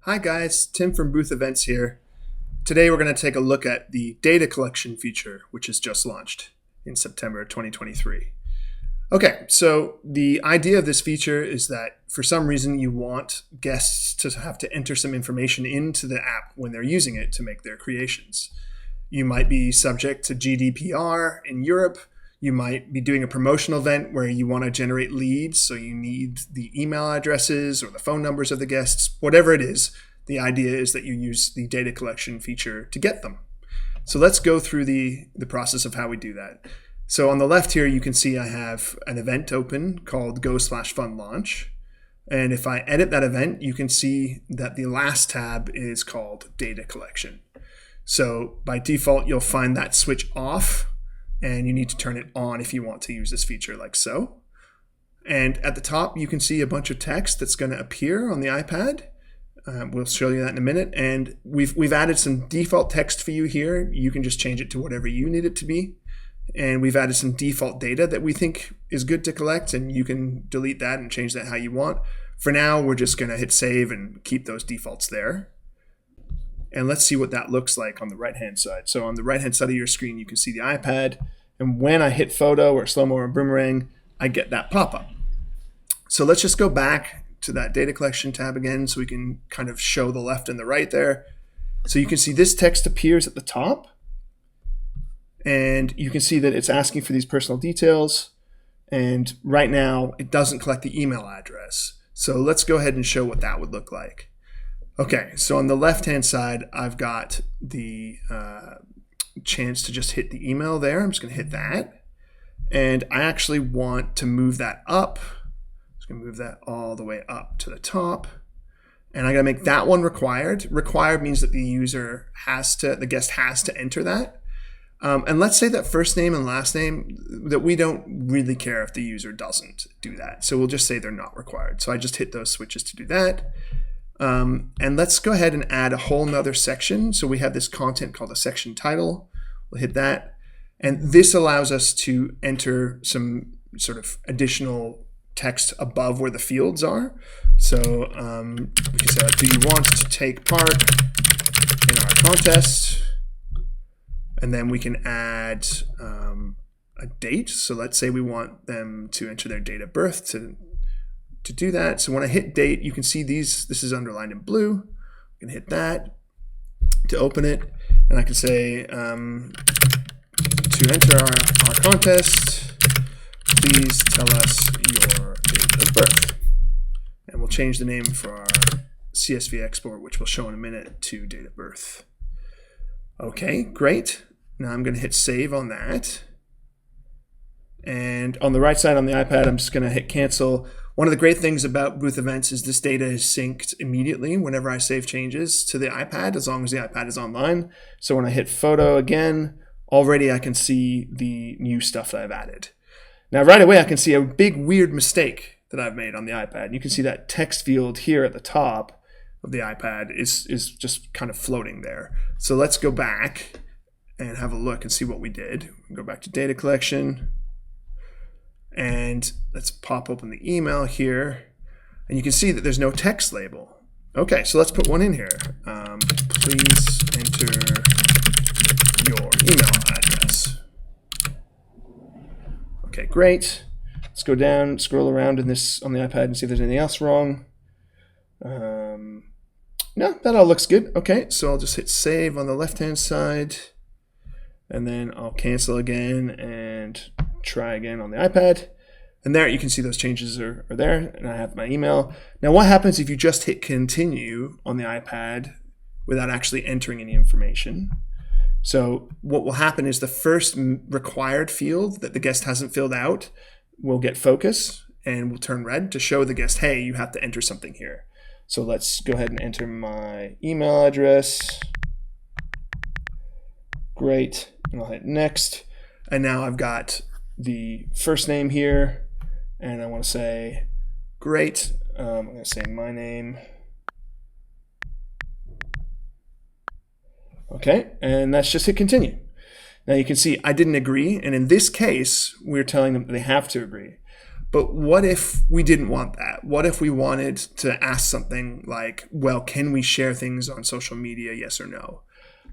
Hi guys, Tim from Booth.Events here. Today we're going to take a look at the data collection feature, which is just launched in September 2023. Okay, so the idea of this feature is that for some reason you want guests to have to enter some information into the app when they're using it to make their creations. You might be subject to GDPR in Europe. You might be doing a promotional event where you want to generate leads, so you need the email addresses or the phone numbers of the guests, whatever it is. The idea is that you use the data collection feature to get them. So let's go through the process of how we do that. So on the left here, you can see I have an event open called Go/Fund Launch. And if I edit that event, you can see that the last tab is called Data Collection. So by default, you'll find that switch off, and you need to turn it on if you want to use this feature like so. And at the top, you can see a bunch of text that's going to appear on the iPad. We'll show you that in a minute. And we've added some default text for you here. You can just change it to whatever you need it to be. And we've added some default data that we think is good to collect, and you can delete that and change that how you want. For now, we're just going to hit save and keep those defaults there. And let's see what that looks like on the right-hand side. So on the right-hand side of your screen, you can see the iPad. And when I hit photo or slow-mo or boomerang, I get that pop-up. So let's just go back to that data collection tab again so we can kind of show the left and the right there. So you can see this text appears at the top. And you can see that it's asking for these personal details. And right now, it doesn't collect the email address. So let's go ahead and show what that would look like. Okay, so on the left-hand side, I've got the chance to just hit the email there. I'm just going to hit that. And I actually want to move that up. I'm just going to move that all the way up to the top. And I'm going to make that one required. Required means that the guest has to enter that. And let's say that first name and last name, that we don't really care if the user doesn't do that. So we'll just say they're not required. So I just hit those switches to do that. And let's go ahead and add a whole nother section. So we have this content called a section title. We'll hit that. And this allows us to enter some sort of additional text above where the fields are. So we can say, do you want to take part in our contest? And then we can add a date. So let's say we want them to enter their date of birth to do that. So when I hit date, you can see this is underlined in blue. I can hit that to open it. And I can say, to enter our contest, please tell us your date of birth. And we'll change the name for our CSV export, which we'll show in a minute, to date of birth. Okay, great. Now I'm going to hit save on that. And on the right side on the iPad, I'm just going to hit cancel. One of the great things about Booth.Events is this data is synced immediately whenever I save changes to the iPad, as long as the iPad is online. So when I hit photo again, already I can see the new stuff that I've added. Now right away I can see a big weird mistake that I've made on the iPad. You can see that text field here at the top of the iPad is just kind of floating there. So let's go back and have a look and see what we did. Go back to data collection. And let's pop open the email here. And you can see that there's no text label. Okay, so let's put one in here. Please enter your email address. Okay, great. Let's go down, scroll around in this on the iPad and see if there's anything else wrong. No, that all looks good. Okay, so I'll just hit save on the left-hand side. And then I'll cancel again and try again on the iPad. And there you can see those changes are there, and I have my email. Now what happens if you just hit continue on the iPad without actually entering any information? So what will happen is the first required field that the guest hasn't filled out will get focus and will turn red to show the guest, hey, you have to enter something here. So let's go ahead and enter my email address. Great. And I'll hit next. And now I've got the first name here. And I want to say, great. I'm going to say my name. Okay. And that's just hit continue. Now you can see I didn't agree. And in this case, we're telling them they have to agree. But what if we didn't want that? What if we wanted to ask something like, well, can we share things on social media, yes or no?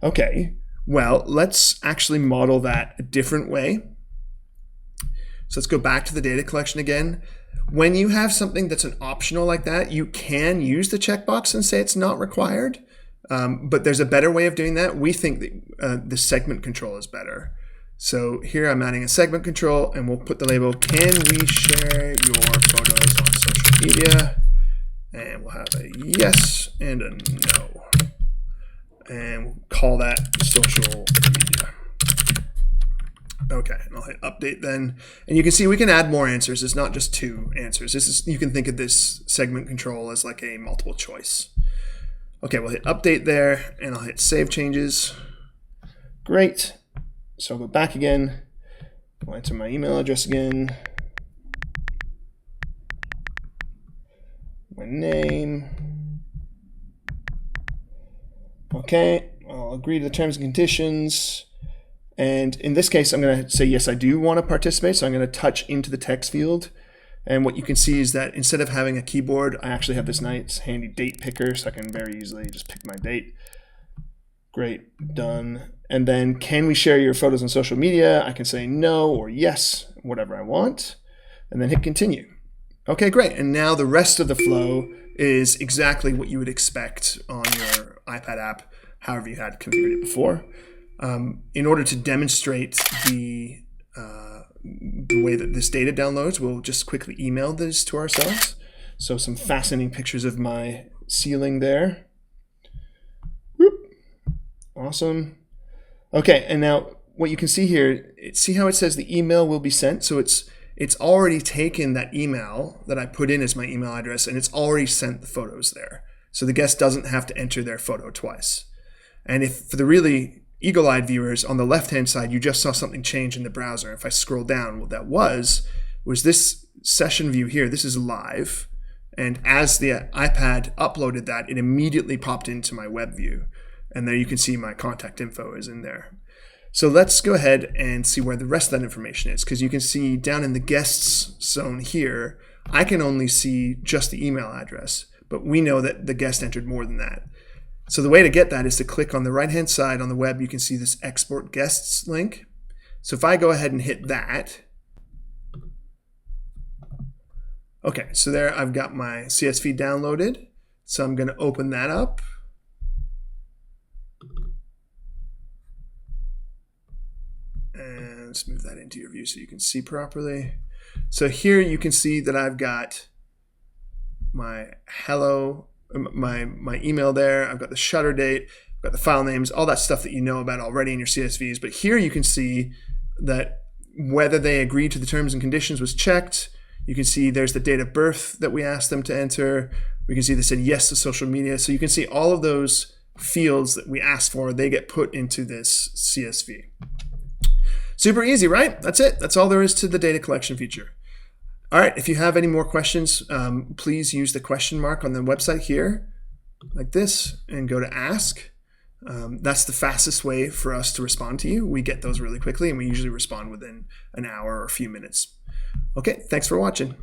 Okay, well, let's actually model that a different way. So let's go back to the data collection again. When you have something that's an optional like that, you can use the checkbox and say it's not required. But there's a better way of doing that. We think that the segment control is better. So here I'm adding a segment control, and we'll put the label, can we share your photos on social media? And we'll have a yes and a no. And we'll call that social media. Okay, and I'll hit update then. And you can see we can add more answers. It's not just 2 answers. You can think of this segment control as like a multiple choice. Okay, we'll hit update there, and I'll hit save changes. Great. So I'll go back again. I'll enter my email address again. My name. Okay, I'll agree to the terms and conditions. And in this case, I'm going to say, yes, I do want to participate. So I'm going to touch into the text field. And what you can see is that instead of having a keyboard, I actually have this nice handy date picker, so I can very easily just pick my date. Great, done. And then, can we share your photos on social media? I can say no or yes, whatever I want, and then hit continue. Okay, great. And now the rest of the flow is exactly what you would expect on your iPad app, however you had configured it before. In order to demonstrate the way that this data downloads, we'll just quickly email this to ourselves. So some fascinating pictures of my ceiling there. Whoop. Awesome. Okay, and now what you can see here, see how it says the email will be sent? So it's already taken that email that I put in as my email address, and it's already sent the photos there. So the guest doesn't have to enter their photo twice. And if for the really eagle-eyed viewers, on the left-hand side, you just saw something change in the browser. If I scroll down, what that was this session view here. This is live. And as the iPad uploaded that, it immediately popped into my web view. And there you can see my contact info is in there. So let's go ahead and see where the rest of that information is, because you can see down in the guests zone here, I can only see just the email address, but we know that the guest entered more than that. So the way to get that is to click on the right-hand side on the web. You can see this export guests link. So if I go ahead and hit that, okay, so there I've got my CSV downloaded. So I'm going to open that up. And let's move that into your view so you can see properly. So here you can see that I've got my hello, my email there. I've got the shutter date, I've got the file names, all that stuff that you know about already in your CSVs. But here you can see that whether they agreed to the terms and conditions was checked. You can see there's the date of birth that we asked them to enter. We can see they said yes to social media. So you can see all of those fields that we asked for, they get put into this CSV. Super easy, right? That's it. That's all there is to the data collection feature. All right, if you have any more questions, please use the question mark on the website here, like this, and go to ask. That's the fastest way for us to respond to you. We get those really quickly, and we usually respond within an hour or a few minutes. Okay, thanks for watching.